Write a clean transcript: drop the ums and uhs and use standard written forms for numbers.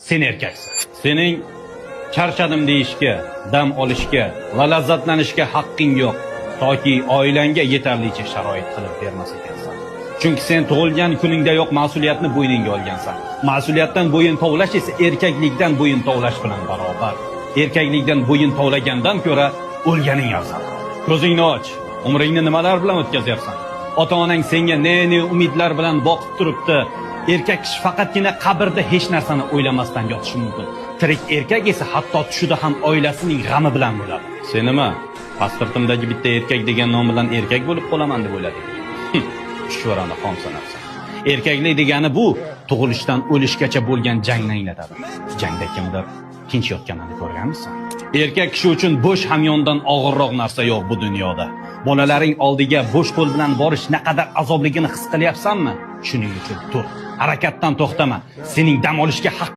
sen erkaksan. Sening charchadim deyishga, dam olishga va lazzatlanishga haqqing yo'q, toki oilangga yetarlicha sharoit qilib bermas ekansan. Chunki sen tug'ilgan kuningdayoq mas'uliyatni bo'yningga olgansan. Mas'uliyatdan bo'yin tovlash esa erkaklikdan bo'yin tovlash bilan barobar. Erkaklikdan bo'yin tovlagandan ko'ra o'lganing afzal. Ko'zingni och, umringni nimalar bilan o'tkazyapsan? Ota-onang senga ne umidlar bilan boqib turibdi. Erkak kishi faqatgina qabrda hech narsani o'ylamasdan yotishi mumkin. Tirik erkak esa hatto tushida ham oilasining g'ami bilan bo'ladi. Sen nima? Pasportimdagi bitta erkak degan nom bilan erkak bo'lib qolaman deb o'ylading. Chuchvarani xom sanarsan. Erkaklik degani bu tug'ilishdan o'lishgacha bo'lgan jangni anglatadi. Jangda kimdir tinch yotganini ko'rganmisan? Erkak kishi uchun bo'sh hamyondan og'irroq narsa yo'q bu dunyoda. Bolalaring oldiga bo'sh qo'l bilan borish naqadar azobligini his qilyapsanmi? Shuning uchun tur, harakatdan to'xtama. Sening dam olishga haq